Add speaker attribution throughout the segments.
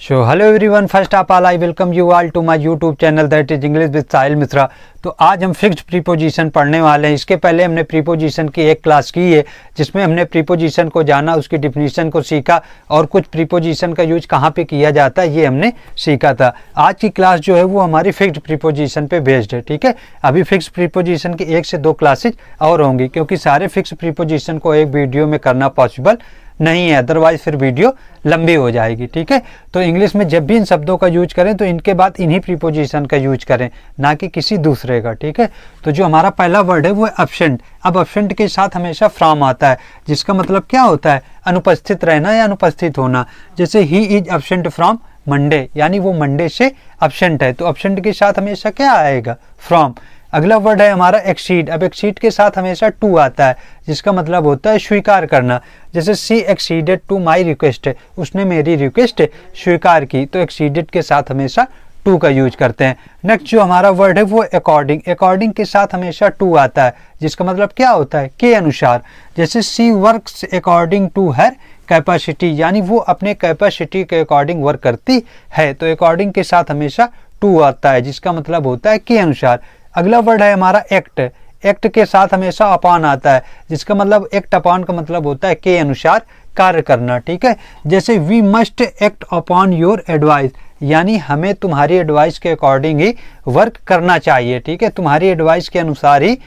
Speaker 1: So hello everyone, first of all I welcome you all to my YouTube channel that is English with Sahil Mishra. तो आज हम fixed preposition पढ़ने वाले हैं। इसके पहले हमने प्रीपोजिशन की एक क्लास की है जिसमें हमने प्रीपोजिशन को जाना, उसकी डिफिनीशन को सीखा और कुछ प्रीपोजिशन का यूज कहाँ पे किया जाता है ये हमने सीखा था। आज की क्लास जो है वो हमारी फिक्स्ड प्रीपोजिशन पे बेस्ड है। ठीक है, अभी फिक्स्ड प्रीपोजिशन की 1 से 2 क्लासेज और होंगी क्योंकि सारे फिक्स्ड प्रीपोजिशन को एक वीडियो में करना पॉसिबल नहीं है, अदरवाइज फिर वीडियो लंबी हो जाएगी। ठीक है, तो इंग्लिश में जब भी इन शब्दों का यूज करें तो इनके बाद इन्हीं प्रीपोजिशन का यूज करें, ना कि किसी दूसरे का। ठीक है, तो जो हमारा पहला वर्ड है वो है एब्सेंट। अब एब्सेंट के साथ हमेशा फ्रॉम आता है जिसका मतलब क्या होता है, अनुपस्थित रहना या अनुपस्थित होना। जैसे he is absent from Monday, यानी वो मंडे से एब्सेंट है, तो एब्सेंट के साथ हमेशा क्या आएगा, फ्रॉम। अगला वर्ड है हमारा एक्सीड। अब एक्सीड के साथ हमेशा टू आता है जिसका मतलब होता है स्वीकार करना। जैसे सी एक्सीडेड टू माई रिक्वेस्ट, उसने मेरी रिक्वेस्ट स्वीकार की, तो एक्सीडेड के साथ हमेशा टू का यूज करते हैं। नेक्स्ट जो हमारा वर्ड है वो अकॉर्डिंग। अकॉर्डिंग के साथ हमेशा टू आता है जिसका मतलब क्या होता है, के अनुसार। जैसे she works according to her capacity, यानी वो अपने कैपेसिटी के अकॉर्डिंग वर्क करती है, तो अकॉर्डिंग के साथ हमेशा टू आता है जिसका मतलब होता है के अनुसार। अगला वर्ड है हमारा एक्ट। एक्ट के साथ हमेशा अपॉन आता है जिसका मतलब एक्ट अपॉन का मतलब होता है के अनुसार कार्य करना। ठीक है, जैसे we must act upon your advice, यानी हमें तुम्हारी एडवाइस के अकॉर्डिंग ही वर्क करना चाहिए। ठीक है, तुम्हारी एडवाइस के अनुसार ही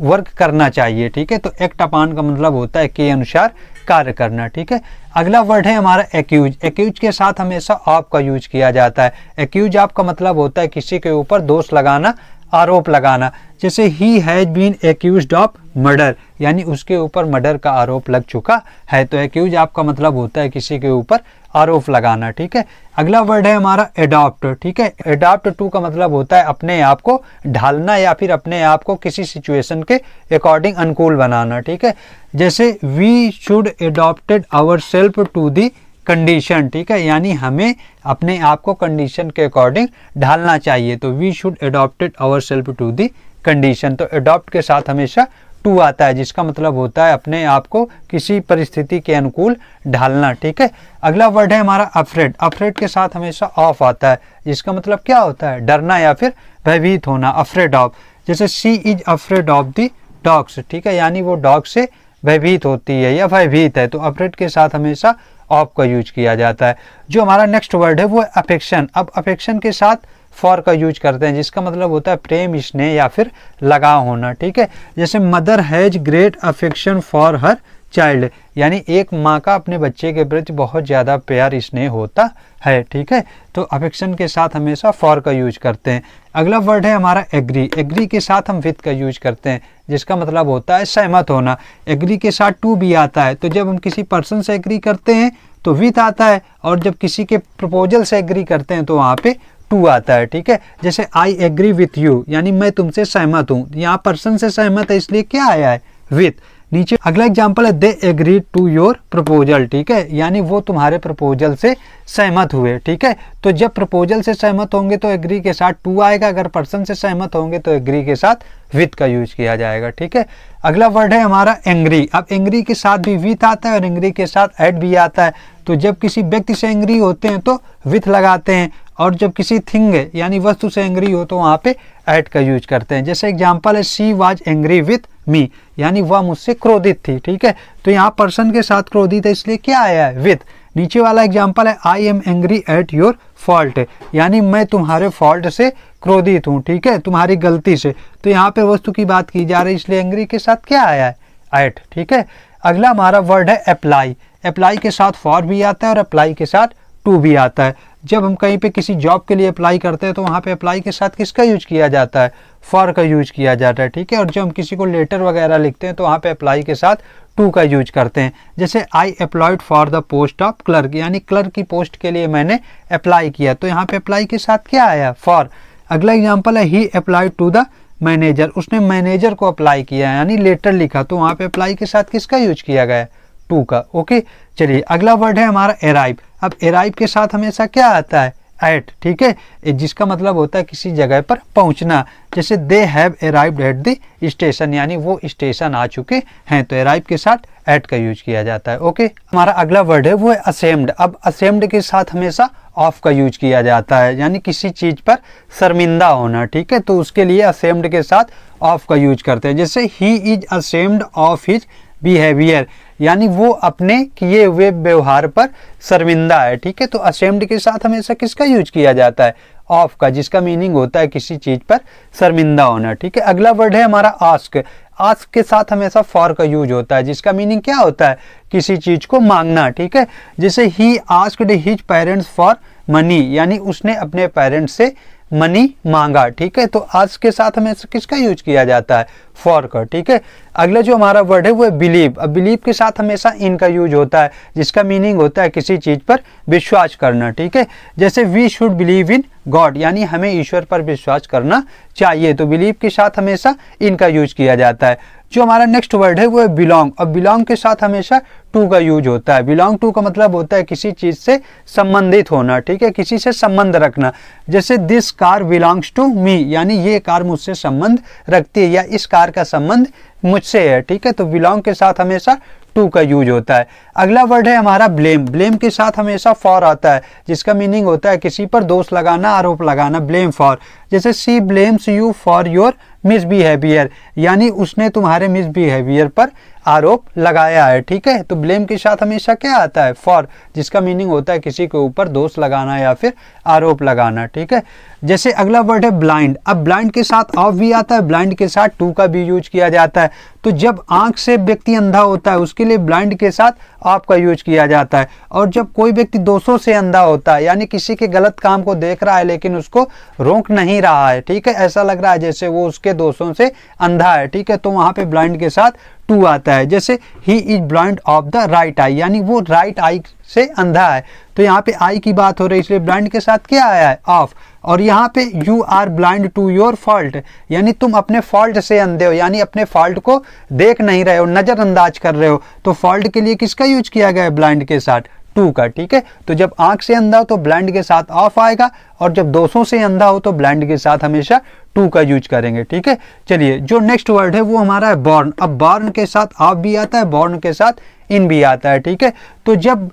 Speaker 1: वर्क करना चाहिए। ठीक है, तो एक्ट अपॉन का मतलब होता है के अनुसार कार्य करना। ठीक है, अगला वर्ड है हमारा एक्यूज। एक्यूज के साथ हमेशा ऑफ का यूज किया जाता है। एक्यूज ऑफ का मतलब होता है किसी के ऊपर दोष लगाना, आरोप लगाना। जैसे he has been accused of murder, यानी उसके ऊपर मर्डर का आरोप लग चुका है, तो एक्यूज आपका मतलब होता है किसी के ऊपर आरोप लगाना। ठीक है, अगला वर्ड है हमारा एडॉप्ट। ठीक है, एडॉप्ट टू का मतलब होता है अपने आप को ढालना या फिर अपने आप को किसी सिचुएशन के अकॉर्डिंग अनुकूल बनाना। ठीक है, जैसे we should adopted our self to the condition. ठीक है, यानी हमें अपने आप को कंडीशन के अकॉर्डिंग ढालना चाहिए, तो we should adopted our self to the condition. तो एडॉप्ट के साथ हमेशा टू आता है जिसका मतलब होता है अपने आप को किसी परिस्थिति के अनुकूल ढालना। ठीक है, अगला वर्ड है हमारा अफ्रेड। अफ्रेड के साथ हमेशा ऑफ आता है जिसका मतलब क्या होता है, डरना या फिर भयभीत होना, अफ्रेड ऑफ। जैसे she is afraid of the dogs. ठीक है, यानी वो डॉग से भयभीत होती है या भयभीत है, तो अफ्रेड के साथ हमेशा ऑफ का यूज किया जाता है। जो हमारा नेक्स्ट वर्ड है वो है अफेक्शन। अब अफेक्शन के साथ फॉर का यूज करते हैं जिसका मतलब होता है प्रेम, स्नेह या फिर लगाव होना। ठीक है, जैसे mother has great affection for her child, यानी एक माँ का अपने बच्चे के प्रति बहुत ज़्यादा प्यार स्नेह होता है। ठीक है, तो अफेक्शन के साथ हमेशा फॉर का यूज करते हैं। अगला वर्ड है हमारा एग्री। एग्री के साथ हम विथ का यूज करते हैं जिसका मतलब होता है सहमत होना। एग्री के साथ टू भी आता है, तो जब हम किसी पर्सन से एग्री करते हैं तो विथ आता है, और जब किसी के प्रपोजल से एग्री करते हैं तो वहाँ पे टू आता है। ठीक है, जैसे आई एग्री विथ यू, यानी मैं तुमसे सहमत हूँ, यहाँ पर्सन से सहमत है इसलिए क्या आया है, विथ। नीचे अगला एग्जांपल है they agree to your proposal. ठीक है, यानी वो तुम्हारे प्रपोजल से सहमत हुए। ठीक है, तो जब प्रपोजल से सहमत होंगे तो एग्री के साथ टू आएगा, अगर पर्सन से सहमत होंगे तो एग्री के साथ विथ का यूज किया जाएगा। ठीक है, अगला वर्ड है हमारा एंग्री। अब एंग्री के साथ भी विथ आता है और एंग्री के साथ एट भी आता है, तो जब किसी व्यक्ति से एंग्री होते हैं तो विथ लगाते हैं, और जब किसी थिंग यानी वस्तु से एंग्री हो तो वहाँ पे एट का यूज करते हैं। जैसे एग्जांपल है she was angry with me, यानी वह मुझसे क्रोधित थी। ठीक है, तो यहाँ पर्सन के साथ क्रोधित है इसलिए क्या आया है, विथ। नीचे वाला एग्जांपल है I am angry at your fault, यानी मैं तुम्हारे फॉल्ट से क्रोधित हूँ। ठीक है, तुम्हारी गलती से, तो यहाँ पे वस्तु की बात की जा रही है इसलिए एंग्री के साथ क्या आया है, एट। ठीक है, अगला हमारा वर्ड है अप्लाई। अप्लाई के साथ फॉर भी आता है और अप्लाई के साथ टू भी आता है। जब हम कहीं पे किसी जॉब के लिए अप्लाई करते हैं तो वहाँ पे अप्लाई के साथ किसका यूज किया जाता है, फॉर का यूज किया जाता है। ठीक है, और जब हम किसी को लेटर वगैरह लिखते हैं तो वहाँ पे अप्लाई के साथ टू का यूज करते हैं। जैसे I applied for the post of clerk, यानी क्लर्क की पोस्ट के लिए मैंने अप्लाई किया, तो यहाँ पे अप्लाई के साथ क्या आया, फॉर। अगला एग्जाम्पल है ही अप्लाइड टू द मैनेजर, उसने मैनेजर को अप्लाई किया यानी लेटर लिखा, तो वहाँ पे अप्लाई के साथ किसका यूज किया गया, टू का। ओके, चलिए अगला वर्ड है हमारा अराइव। अब अराइव के साथ हमेशा क्या आता है, एट। ठीक है, जिसका मतलब होता है किसी जगह पर पहुंचना। जैसे they have arrived at the station, यानी वो स्टेशन आ चुके हैं, तो अराइव के साथ एट का यूज किया जाता है। ओके, हमारा अगला वर्ड है वो है असेम्ड। अब असेम्ड के साथ हमेशा ऑफ का यूज किया जाता है, यानी किसी चीज पर शर्मिंदा होना, ठीक है। तो उसके लिए असेम्ड के साथ ऑफ का यूज करते हैं। जैसे he is ashamed of his behaviour, यानी वो अपने किए हुए व्यवहार पर शर्मिंदा है, ठीक है। तो असेम्ड के साथ हमेशा किसका यूज किया जाता है? ऑफ का, जिसका मीनिंग होता है किसी चीज पर शर्मिंदा होना, ठीक है। अगला वर्ड है हमारा आस्क। आस्क के साथ हमेशा फॉर का यूज होता है, जिसका मीनिंग क्या होता है? किसी चीज को मांगना, ठीक है। जैसे he asked his parents for money, यानी उसने अपने पेरेंट्स से मनी मांगा, ठीक है। तो आस्क के साथ हमेशा किसका यूज किया जाता है? फॉर का, ठीक है। अगला जो हमारा वर्ड है वो है बिलीव। अब बिलीव के साथ हमेशा इन का यूज होता है, जिसका मीनिंग होता है किसी चीज पर विश्वास करना, ठीक है। जैसे we should believe in God, यानी हमें ईश्वर पर विश्वास करना चाहिए। तो बिलीव के साथ हमेशा इनका यूज किया जाता है। जो हमारा नेक्स्ट वर्ड है वो है बिलोंग। अब बिलोंग के साथ हमेशा टू का यूज होता है। बिलोंग टू का मतलब होता है किसी चीज से संबंधित होना, ठीक है, किसी से संबंध रखना। जैसे this car belongs to me, यानी ये कार मुझसे संबंध रखती है या इस कार का संबंध मुझसे है, ठीक है। तो बिलोंग के साथ हमेशा टू का यूज होता है। अगला वर्ड है हमारा ब्लेम। ब्लेम के साथ हमेशा फॉर आता है, जिसका मीनिंग होता है किसी पर दोष लगाना, आरोप लगाना, ब्लेम फॉर। जैसे she blames you for your misbehaviour, यानी उसने तुम्हारे मिसबिहेवियर पर आरोप लगाया है, ठीक है। तो ब्लेम के साथ हमेशा क्या आता है? फॉर, जिसका मीनिंग होता है किसी के ऊपर दोष लगाना या फिर आरोप लगाना, ठीक है। जैसे अगला वर्ड है ब्लाइंड। अब ब्लाइंड के साथ ऑफ भी आता है, ब्लाइंड के साथ टू का भी यूज किया जाता है। तो जब आंख से व्यक्ति अंधा होता है उसके लिए ब्लाइंड के साथ ऑफ का यूज किया जाता है। और जब कोई व्यक्ति दोषों से अंधा होता है, यानी किसी के गलत काम को देख रहा है लेकिन उसको रोक नहीं रहा है, ठीक है, ऐसा लग रहा है जैसे वो उसके दोषों से अंधा है, ठीक है, तो वहां पे ब्लाइंड के साथ टू आता है। जैसे he is blind of the right I, यानी वो राइट आई से अंधा है। तो यहाँ पे आई की बात हो रही है, इसलिए ब्लाइंड के साथ क्या आया है? ऑफ। और यहाँ पे you are blind to your fault, यानी तुम अपने फॉल्ट से अंधे हो, यानी अपने फॉल्ट को देख नहीं रहे हो, नजरअंदाज कर रहे हो। तो फॉल्ट के लिए किसका यूज किया गया है? ब्लाइंड के साथ टू का, ठीक है। तो जब आंख से अंधा हो तो ब्लाइंड के साथ ऑफ आएगा, और जब दोषों से अंधा हो तो ब्लाइंड के साथ हमेशा टू का यूज करेंगे, ठीक है। चलिए, जो नेक्स्ट वर्ड है वो हमारा है बॉर्न। अब बॉर्न के साथ ऑफ भी आता है, बॉर्न के साथ इन भी आता है, ठीक है। तो जब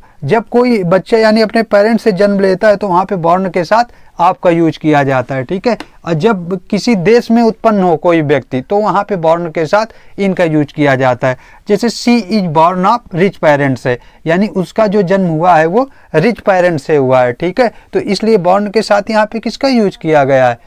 Speaker 1: कोई बच्चा यानी अपने पेरेंट्स से जन्म लेता है तो वहां पे बॉर्न के साथ ऑफ का यूज किया जाता है, ठीक है। और जब किसी देश में उत्पन्न हो कोई व्यक्ति तो वहां पे बॉर्न के साथ इन का यूज किया जाता है। जैसे she is born of rich parents से, यानी उसका जो जन्म हुआ है वो रिच पेरेंट्स से हुआ है, ठीक है। तो इसलिए बॉर्न के साथ यहाँ पे किसका यूज किया गया है?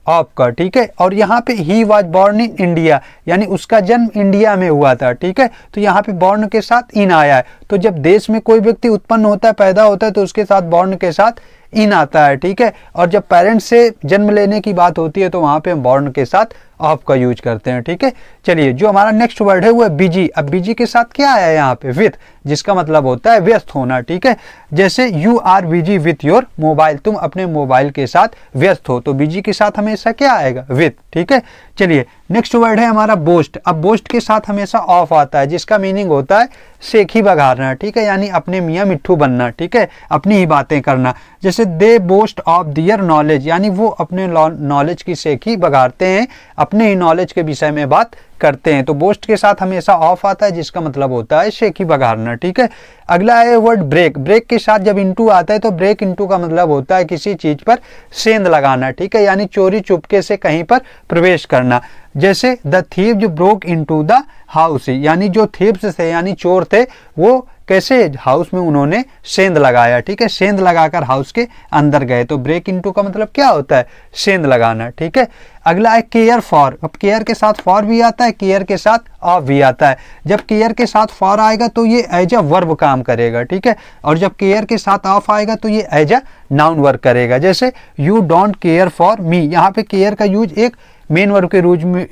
Speaker 1: ऑफ का, ठीक है। और यहाँ पे he was born in India, यानी उसका जन्म इंडिया में हुआ था, ठीक है। तो यहाँ पे बॉर्न के साथ इन आया है। तो जब देश में कोई व्यक्ति उत्पन्न होता है, पैदा होता है, तो उसके साथ बॉर्न के साथ इन आता है, ठीक है। और जब पेरेंट्स से जन्म लेने की बात होती है तो वहां पे हम बॉर्न के साथ ऑफ का यूज करते हैं, ठीक है। चलिए, जो हमारा नेक्स्ट वर्ड है वो है बिजी। अब बिजी के साथ क्या आया है यहाँ पे? विथ, जिसका मतलब होता है व्यस्त होना, ठीक है। जैसे you are busy with your mobile, तुम अपने मोबाइल के साथ व्यस्त हो। तो बिजी के साथ हमेशा क्या आएगा? विथ, ठीक है। चलिए, नेक्स्ट वर्ड है हमारा बोस्ट। अब बोस्ट के साथ हमेशा ऑफ आता है, जिसका मीनिंग होता है सेखी बघारना, ठीक है, यानी अपने मियाँ मिट्ठू बनना, ठीक है, अपनी ही बातें करना। जैसे दे बोस्ट ऑफ दियर नॉलेज, यानी वो अपने नॉलेज की सेखी बघारते हैं, अपने ही नॉलेज के विषय में बात करते हैं। तो बोस्ट के साथ हमेशा ऑफ आता है, जिसका मतलब होता है शेखी बघारना, ठीक है। अगला है वर्ड ब्रेक। ब्रेक के साथ जब इनटू आता है तो ब्रेक इनटू का मतलब होता है किसी चीज पर सेंध लगाना, ठीक है, यानी चोरी चुपके से कहीं पर प्रवेश करना। जैसे the thieves broke into the house, यानी जो थीव्स थे यानी चोर थे वो कैसे हाउस में उन्होंने सेंध लगाया, ठीक है, सेंध लगाकर हाउस के अंदर गए। तो ब्रेक इनटू का मतलब क्या होता है? सेंध लगाना, ठीक है। अगला है केयर फॉर। अब केयर के साथ फॉर भी आता है, केयर के साथ ऑफ भी आता है। जब केयर के साथ फॉर आएगा तो ये एज अ वर्ब काम करेगा, ठीक है, और जब केयर के साथ ऑफ आएगा तो ये एज अ नाउन वर्क करेगा। जैसे you don't care for me, यहाँ पे केयर का यूज एक मेन वर्ब के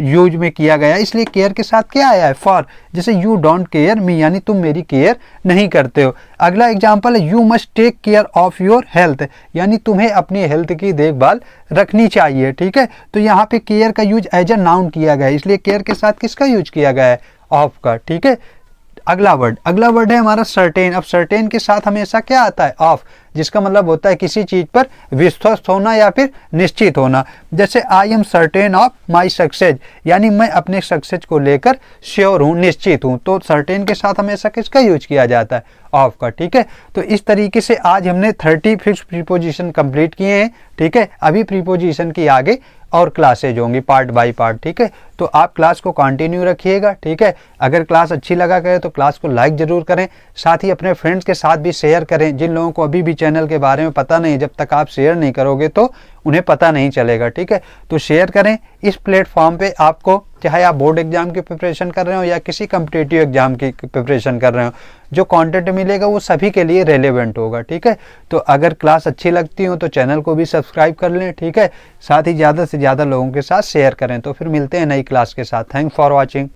Speaker 1: यूज में किया गया, इसलिए केयर के साथ क्या आया है? फॉर। जैसे यू डोंट केयर मी, यानी तुम मेरी केयर नहीं करते हो। अगला एग्जांपल है you must take care of your health, यानी तुम्हें अपनी हेल्थ की देखभाल रखनी चाहिए, ठीक है। तो यहाँ पे केयर का यूज एज अ नाउन किया गया है, इसलिए केयर के साथ किसका यूज किया गया है? ऑफ का, ठीक है। अगला वर्ड है हमारा सर्टेन। अब सर्टेन के साथ हमेशा क्या आता है? ऑफ, जिसका मतलब होता है किसी चीज पर विश्वस्त होना या फिर निश्चित होना। जैसे I am certain of my success, यानी मैं अपने सक्सेस को लेकर श्योर हूँ, निश्चित हूँ। तो सर्टेन के साथ हमेशा किसका यूज किया जाता है? ऑफ का। ठीक है, तो इस तरीके से आज हमने 30 फिक्स्ड प्रीपोजिशन कंप्लीट किए हैं। ठीक है, अभी प्रीपोजिशन की आगे और क्लासेज होंगी पार्ट बाय पार्ट। ठीक है, तो आप क्लास को कंटिन्यू रखिएगा। ठीक है, अगर क्लास अच्छी लगा करे तो क्लास को लाइक जरूर करें, साथ ही अपने फ्रेंड्स के साथ भी शेयर करें। जिन लोगों को अभी भी चैनल के बारे में पता नहीं, जब तक आप शेयर नहीं करोगे तो उन्हें पता नहीं चलेगा। ठीक है, तो शेयर करें। इस प्लेटफॉर्म पे आपको, चाहे आप बोर्ड एग्जाम की प्रिपरेशन कर रहे हो या किसी कम्पिटिटिव एग्जाम की प्रिपरेशन कर रहे हो, जो कंटेंट मिलेगा वो सभी के लिए रेलेवेंट होगा। ठीक है, तो अगर क्लास अच्छी लगती हो तो चैनल को भी सब्सक्राइब कर लें। ठीक है, साथ ही ज़्यादा से ज़्यादा लोगों के साथ शेयर करें। तो फिर मिलते हैं नई क्लास के साथ। Thanks for watching.